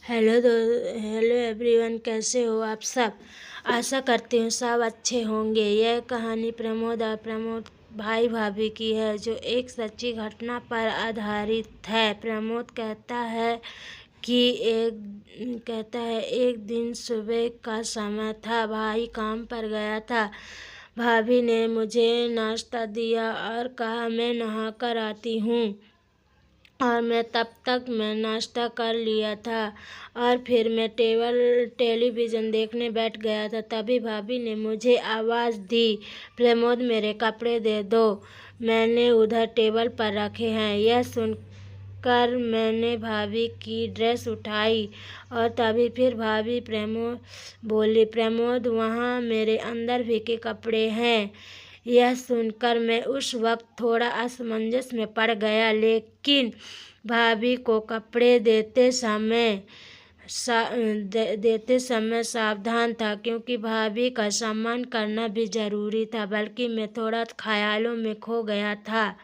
Hello everyone, कैसे हो आप सब। आशा करती हूँ सब अच्छे होंगे। यह कहानी प्रमोद और प्रमोद भाई भाभी की है, जो एक सच्ची घटना पर आधारित है। प्रमोद कहता है एक दिन सुबह का समय था। भाई काम पर गया था। भाभी ने मुझे नाश्ता दिया और कहा मैं नहा कर आती हूँ, और मैं तब तक मैं नाश्ता कर लिया था और फिर मैं टेलीविज़न देखने बैठ गया था। तभी भाभी ने मुझे आवाज़ दी, प्रमोद मेरे कपड़े दे दो, मैंने उधर टेबल पर रखे हैं। यह सुनकर मैंने भाभी की ड्रेस उठाई और तभी फिर भाभी बोली, प्रमोद वहाँ मेरे अंदर भी के कपड़े हैं। यह सुनकर मैं उस वक्त थोड़ा असमंजस में पड़ गया, लेकिन भाभी को कपड़े देते समय सावधान था, क्योंकि भाभी का सम्मान करना भी जरूरी था। बल्कि मैं थोड़ा ख्यालों में खो गया था।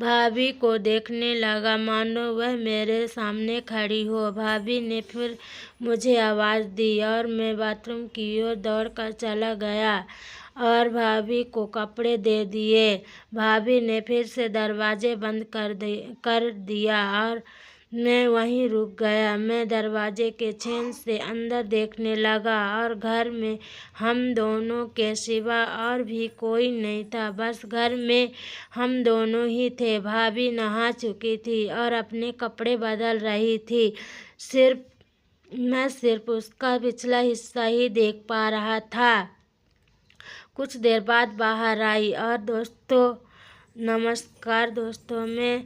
भाभी को देखने लगा मानो वह मेरे सामने खड़ी हो। भाभी ने फिर मुझे आवाज़ दी और मैं बाथरूम की ओर दौड़कर चला गया और भाभी को कपड़े दे दिए। भाभी ने फिर से दरवाजे बंद कर दिया और मैं वहीं रुक गया। मैं दरवाजे के छेद से अंदर देखने लगा और घर में हम दोनों के सिवा और भी कोई नहीं था। बस घर में हम दोनों ही थे। भाभी नहा चुकी थी और अपने कपड़े बदल रही थी। मैं सिर्फ उसका पिछला हिस्सा ही देख पा रहा था। कुछ देर बाद बाहर आई और नमस्कार दोस्तों, मैं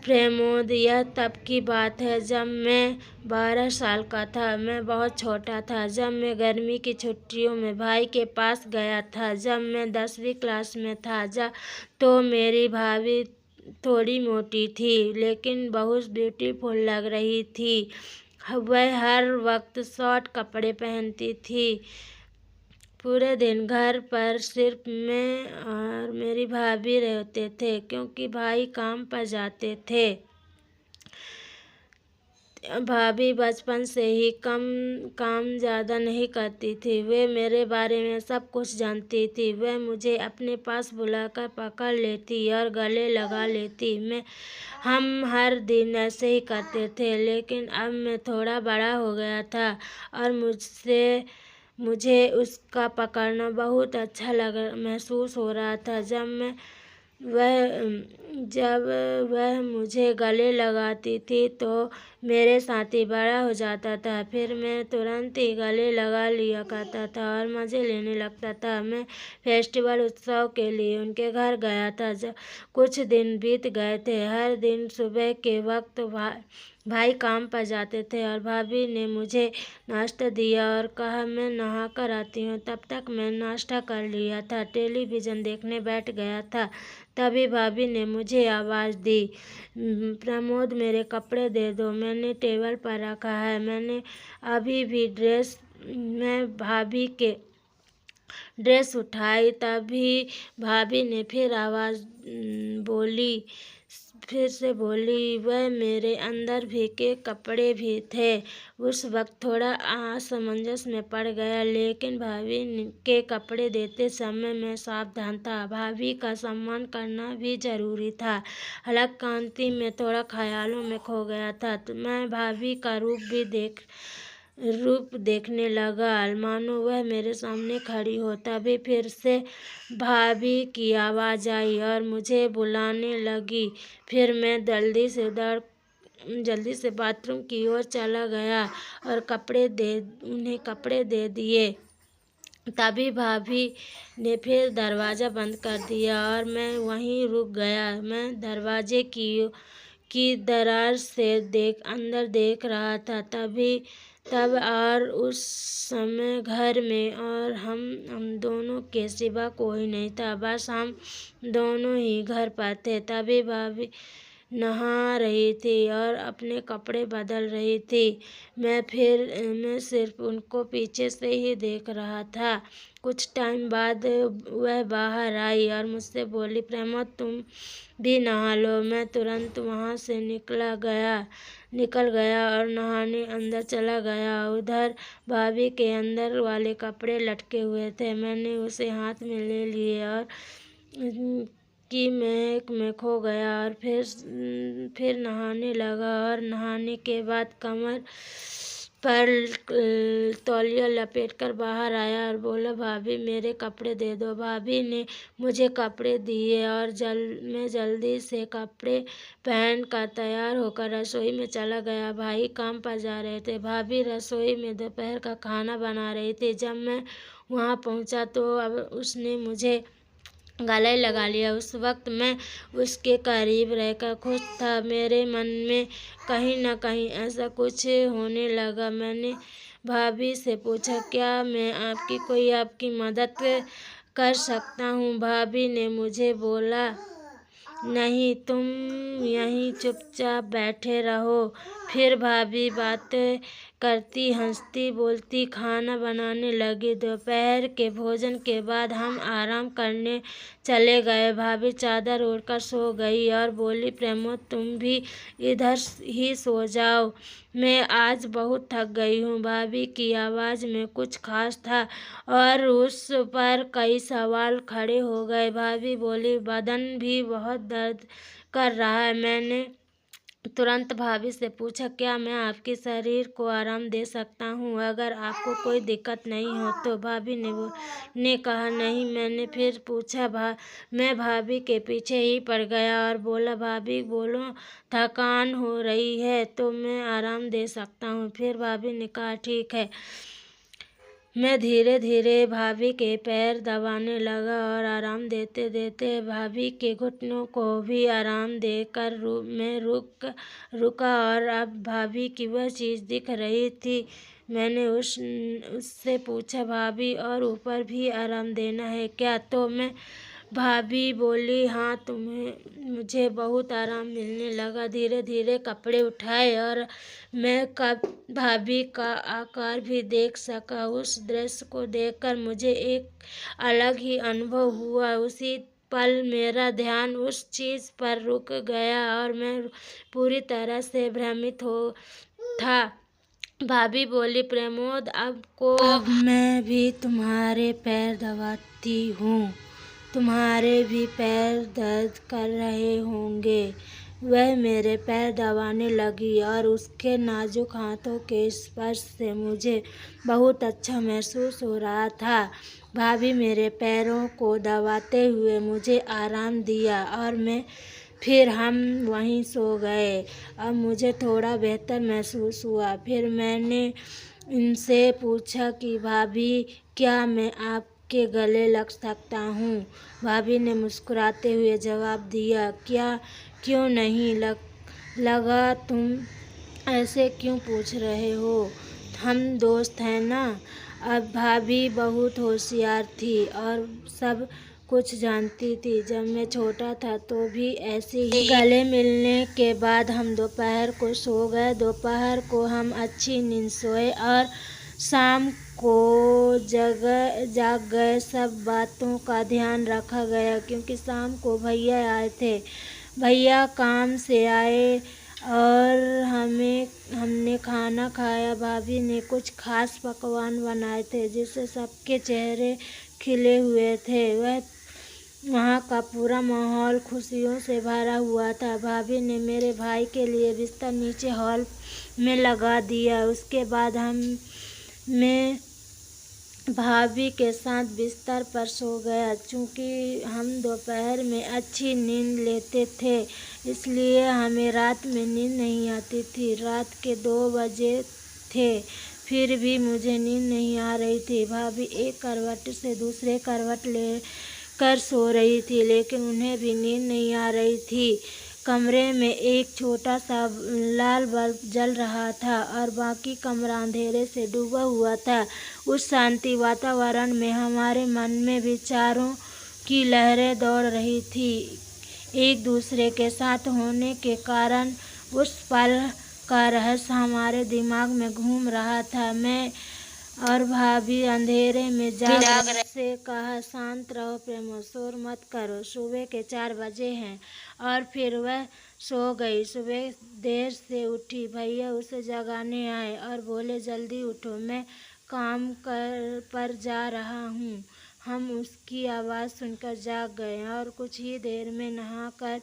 प्रमोद। यह तब की बात है जब मैं 12 साल का था। मैं बहुत छोटा था जब मैं गर्मी की छुट्टियों में भाई के पास गया था। जब मैं 10वीं क्लास में था तो मेरी भाभी थोड़ी मोटी थी, लेकिन बहुत ब्यूटीफुल लग रही थी। वह हर वक्त शॉर्ट कपड़े पहनती थी। पूरे दिन घर पर सिर्फ मैं और मेरी भाभी रहते थे, क्योंकि भाई काम पर जाते थे। भाभी बचपन से ही काम ज़्यादा नहीं करती थी। वे मेरे बारे में सब कुछ जानती थी। वह मुझे अपने पास बुलाकर पकड़ लेती और गले लगा लेती। हम हर दिन ऐसे ही करते थे, लेकिन अब मैं थोड़ा बड़ा हो गया था और मुझे उसका पकड़ना बहुत अच्छा महसूस हो रहा था। जब वह मुझे गले लगाती थी तो मेरे साथ ही बड़ा हो जाता था। फिर मैं तुरंत ही गले लगा लिया करता था और मज़े लेने लगता था। मैं फेस्टिवल उत्सव के लिए उनके घर गया था। कुछ दिन बीत गए थे। हर दिन सुबह के वक्त भाई काम पर जाते थे और भाभी ने मुझे नाश्ता दिया और कहा मैं नहा कर आती हूँ। तब तक मैं नाश्ता कर लिया था, टेलीविज़न देखने बैठ गया था। तभी भाभी ने मुझे आवाज़ दी, प्रमोद मेरे कपड़े दे दो, मैंने टेबल पर रखा है। मैं भाभी के ड्रेस उठाई। तभी भाभी ने फिर से बोली, वह मेरे अंदर भी के कपड़े भी थे। उस वक्त थोड़ा असमंजस में पड़ गया, लेकिन भाभी के कपड़े देते समय मैं सावधान था। भाभी का सम्मान करना भी जरूरी था। अलग कांति में थोड़ा ख्यालों में खो गया था। तो मैं भाभी का रूप देखने लगा, मानो वह मेरे सामने खड़ी हो। तभी फिर से भाभी की आवाज़ आई और मुझे बुलाने लगी। फिर मैं जल्दी से बाथरूम की ओर चला गया और उन्हें कपड़े दे दिए। तभी भाभी ने फिर दरवाज़ा बंद कर दिया और मैं वहीं रुक गया। मैं दरवाजे की दरार से अंदर देख रहा था। तब और उस समय घर में और हम दोनों के सिवा कोई नहीं था। बस हम दोनों ही घर पर थे। तभी नहा रही थी और अपने कपड़े बदल रही थी। मैं सिर्फ उनको पीछे से ही देख रहा था। कुछ टाइम बाद वह बाहर आई और मुझसे बोली, प्रमोद तुम भी नहा लो। मैं तुरंत वहाँ से निकल गया और नहाने अंदर चला गया। उधर भाभी के अंदर वाले कपड़े लटके हुए थे। मैंने उसे हाथ में ले लिए और कि मैं खो गया और फिर नहाने लगा और नहाने के बाद कमर पर तौलिया लपेटकर बाहर आया और बोला, भाभी मेरे कपड़े दे दो। भाभी ने मुझे कपड़े दिए और मैं जल्दी से कपड़े पहन कर तैयार होकर रसोई में चला गया। भाई काम पर जा रहे थे। भाभी रसोई में दोपहर का खाना बना रही थी। जब मैं वहाँ पहुँचा तो अब उसने मुझे गले लगा लिया। उस वक्त मैं उसके करीब रहकर खुश था। मेरे मन में कहीं न कहीं ऐसा कुछ होने लगा। मैंने भाभी से पूछा, क्या मैं आपकी मदद कर सकता हूँ? भाभी ने मुझे बोला, नहीं, तुम यहीं चुपचाप बैठे रहो। फिर भाभी बातें करती हंसती बोलती खाना बनाने लगी। दोपहर के भोजन के बाद हम आराम करने चले गए। भाभी चादर ओढ़कर सो गई और बोली, प्रमोद तुम भी इधर ही सो जाओ, मैं आज बहुत थक गई हूँ। भाभी की आवाज़ में कुछ खास था और उस पर कई सवाल खड़े हो गए। भाभी बोली, बदन भी बहुत दर्द कर रहा है। मैंने तुरंत भाभी से पूछा, क्या मैं आपके शरीर को आराम दे सकता हूँ, अगर आपको कोई दिक्कत नहीं हो तो? भाभी ने कहा, नहीं। मैंने फिर पूछा, मैं भाभी के पीछे ही पड़ गया और बोला, भाभी बोलो, थकान हो रही है तो मैं आराम दे सकता हूँ। फिर भाभी ने कहा, ठीक है। मैं धीरे धीरे भाभी के पैर दबाने लगा और आराम देते देते भाभी के घुटनों को भी आराम देकर मैं रुका और अब भाभी की वह चीज़ दिख रही थी। मैंने उससे पूछा, भाभी और ऊपर भी आराम देना है क्या? तो मैं भाभी बोली, हाँ, मुझे बहुत आराम मिलने लगा। धीरे धीरे कपड़े उठाए और मैं भाभी का आकार भी देख सका। उस दृश्य को देखकर मुझे एक अलग ही अनुभव हुआ। उसी पल मेरा ध्यान उस चीज़ पर रुक गया और मैं पूरी तरह से भ्रमित था। भाभी बोली, प्रमोद अब मैं भी तुम्हारे पैर दबाती हूँ, तुम्हारे भी पैर दर्द कर रहे होंगे। वह मेरे पैर दबाने लगी और उसके नाजुक हाथों के स्पर्श से मुझे बहुत अच्छा महसूस हो रहा था। भाभी मेरे पैरों को दबाते हुए मुझे आराम दिया और फिर हम वहीं सो गए। अब मुझे थोड़ा बेहतर महसूस हुआ। फिर मैंने इनसे पूछा कि भाभी, क्या मैं आपके गले लग सकता हूँ? भाभी ने मुस्कुराते हुए जवाब दिया, क्यों नहीं लगा? तुम ऐसे क्यों पूछ रहे हो? हम दोस्त हैं ना। अब भाभी बहुत होशियार थी और सब कुछ जानती थी। जब मैं छोटा था तो भी ऐसे ही गले मिलने के बाद हम दोपहर को सो गए। दोपहर को हम अच्छी नींद सोए और शाम को जाग गए। सब बातों का ध्यान रखा गया क्योंकि शाम को भैया आए थे। भैया काम से आए और हमने खाना खाया। भाभी ने कुछ खास पकवान बनाए थे जिससे सबके चेहरे खिले हुए थे। वहाँ का पूरा माहौल खुशियों से भरा हुआ था। भाभी ने मेरे भाई के लिए बिस्तर नीचे हॉल में लगा दिया। उसके बाद मैं भाभी के साथ बिस्तर पर सो गया। चूँकि हम दोपहर में अच्छी नींद लेते थे इसलिए हमें रात में नींद नहीं आती थी। रात के 2 बजे थे फिर भी मुझे नींद नहीं आ रही थी। भाभी एक करवट से दूसरे करवट लेकर सो रही थी लेकिन उन्हें भी नींद नहीं आ रही थी। कमरे में एक छोटा सा लाल बल्ब जल रहा था और बाकी कमरा अंधेरे से डूबा हुआ था। उस शांति वातावरण में हमारे मन में विचारों की लहरें दौड़ रही थी। एक दूसरे के साथ होने के कारण उस पल का रहस्य हमारे दिमाग में घूम रहा था। मैं और भाभी अंधेरे में जाग से कहा, शांत रहो प्रेमो, शोर मत करो, सुबह के 4 बजे हैं। और फिर वह सो गई। सुबह देर से उठी, भैया उसे जगाने आए और बोले, जल्दी उठो, मैं काम पर जा रहा हूँ। हम उसकी आवाज़ सुनकर जाग गए और कुछ ही देर में नहाकर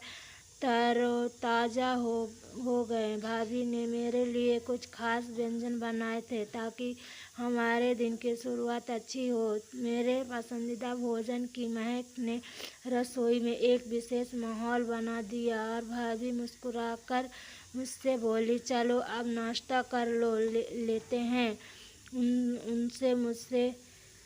तरोताज़ा हो गए। भाभी ने मेरे लिए कुछ खास व्यंजन बनाए थे ताकि हमारे दिन की शुरुआत अच्छी हो। मेरे पसंदीदा भोजन की महक ने रसोई में एक विशेष माहौल बना दिया और भाभी मुस्कुराकर मुझसे बोली, चलो अब नाश्ता कर लो, लेते हैं। उनसे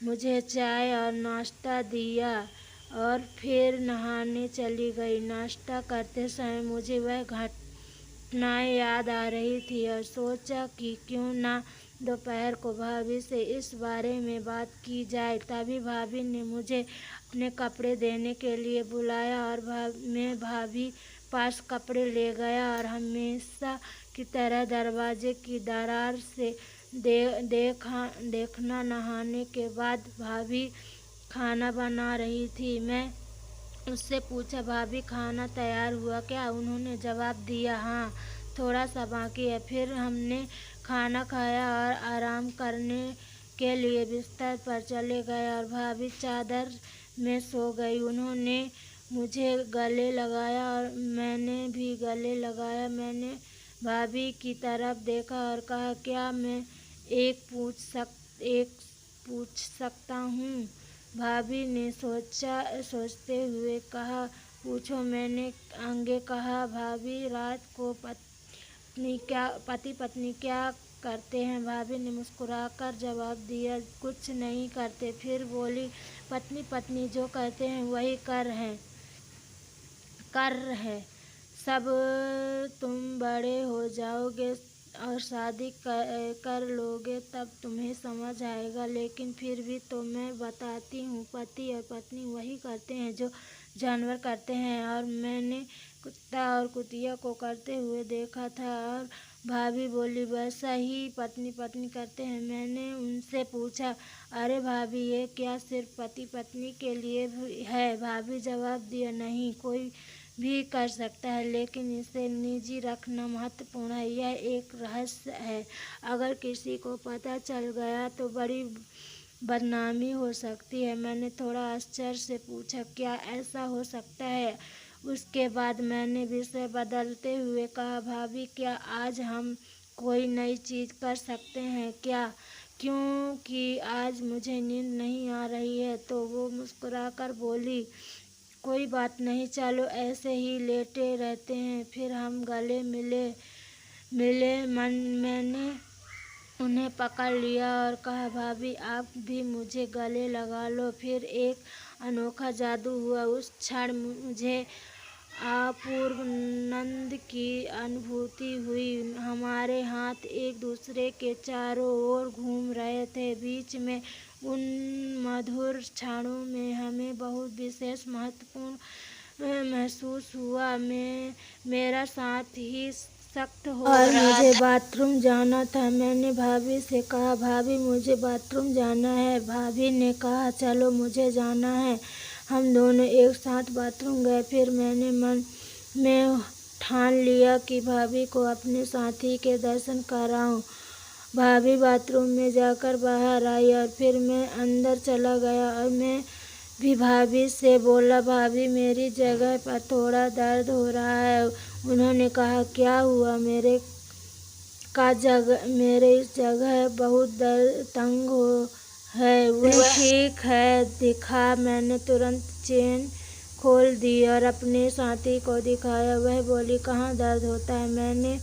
मुझे चाय और नाश्ता दिया और फिर नहाने चली गई। नाश्ता करते समय मुझे वह घटनाएं याद आ रही थी और सोचा कि क्यों ना दोपहर को भाभी से इस बारे में बात की जाए। तभी भाभी ने मुझे अपने कपड़े देने के लिए बुलाया और मैं भाभी पास कपड़े ले गया और हमेशा की तरह दरवाजे की दरार से देखना। नहाने के बाद भाभी खाना बना रही थी। मैं उससे पूछा, भाभी खाना तैयार हुआ क्या? उन्होंने जवाब दिया, हाँ, थोड़ा सा बाकी है। फिर हमने खाना खाया और आराम करने के लिए बिस्तर पर चले गए और भाभी चादर में सो गई। उन्होंने मुझे गले लगाया और मैंने भी गले लगाया। मैंने भाभी की तरफ देखा और कहा, क्या मैं एक पूछ सकता हूँ? भाभी ने सोचते हुए कहा, पूछो। मैंने आगे कहा, भाभी रात को पति पत्नी क्या करते हैं? भाभी ने मुस्कुराकर जवाब दिया, कुछ नहीं करते। फिर बोली, पत्नी पत्नी जो करते हैं वही कर है। सब तुम बड़े हो जाओगे और शादी कर लोगे तब तुम्हें समझ आएगा। लेकिन फिर भी तो मैं बताती हूँ, पति और पत्नी वही करते हैं जो जानवर करते हैं और मैंने कुत्ता और कुतिया को करते हुए देखा था। और भाभी बोली, वैसा ही पत्नी पत्नी करते हैं। मैंने उनसे पूछा, अरे भाभी, ये क्या सिर्फ पति पत्नी के लिए है? भाभी जवाब दिया, नहीं, कोई भी कर सकता है, लेकिन इसे निजी रखना महत्वपूर्ण है। यह एक रहस्य है। अगर किसी को पता चल गया तो बड़ी बदनामी हो सकती है। मैंने थोड़ा आश्चर्य से पूछा, क्या ऐसा हो सकता है? उसके बाद मैंने विषय बदलते हुए कहा, भाभी, क्या आज हम कोई नई चीज़ कर सकते हैं क्या? क्योंकि आज मुझे नींद नहीं आ रही है। तो वो मुस्कुराकर बोली, कोई बात नहीं, चलो ऐसे ही लेटे रहते हैं। फिर हम गले मिले। मैंने उन्हें पकड़ लिया और कहा, भाभी आप भी मुझे गले लगा लो। फिर एक अनोखा जादू हुआ। उस क्षण मुझे अपूर्वानंद की अनुभूति हुई। हमारे हाथ एक दूसरे के चारों ओर घूम रहे थे। बीच में उन मधुर क्षणों में हमें बहुत विशेष महत्वपूर्ण महसूस हुआ। मेरा साथ ही सख्त हो और मुझे बाथरूम जाना था। मैंने भाभी से कहा, भाभी मुझे बाथरूम जाना है। भाभी ने कहा, चलो मुझे जाना है। हम दोनों एक साथ बाथरूम गए। फिर मैंने मन में ठान लिया कि भाभी को अपने साथी के दर्शन कराऊं। भाभी बाथरूम में जाकर बाहर आई और फिर मैं अंदर चला गया और मैं भी भाभी से बोला, भाभी मेरी जगह पर थोड़ा दर्द हो रहा है। उन्होंने कहा, क्या हुआ? मेरे इस जगह बहुत तंग है। वो ठीक है, दिखा। मैंने तुरंत चेन खोल दी और अपने साथी को दिखाया। वह बोली, कहाँ दर्द होता है? मैंने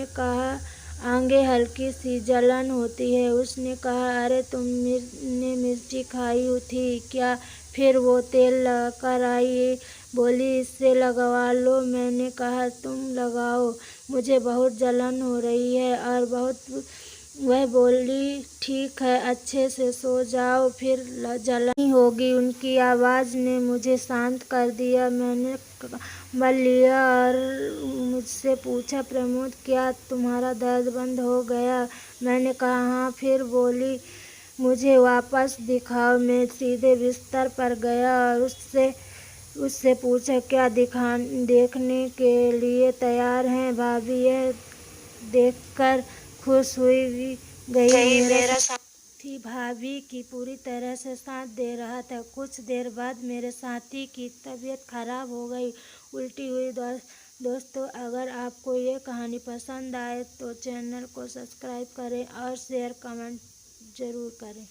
कहा आगे हल्की सी जलन होती है। उसने कहा, अरे तुमने मिर्ची खाई थी क्या? फिर वो तेल लगाकर आई, बोली, इससे लगवा लो। मैंने कहा, तुम लगाओ, मुझे बहुत जलन हो रही है और बहुत वह बोली, ठीक है, अच्छे से सो जाओ, फिर जलन नहीं होगी। उनकी आवाज़ ने मुझे शांत कर दिया। मैंने कंबल लिया और मुझसे पूछा, प्रमोद, क्या तुम्हारा दर्द बंद हो गया? मैंने कहा, हाँ। फिर बोली, मुझे वापस दिखाओ। मैं सीधे बिस्तर पर गया और उससे पूछा, क्या देखने के लिए तैयार हैं? भाभी यह देखकर खुश हुई गई मेरा साथी भाभी की पूरी तरह से साथ दे रहा था। कुछ देर बाद मेरे साथी की तबीयत खराब हो गई, उल्टी हुई। दोस्तों, अगर आपको ये कहानी पसंद आए तो चैनल को सब्सक्राइब करें और शेयर कमेंट ज़रूर करें।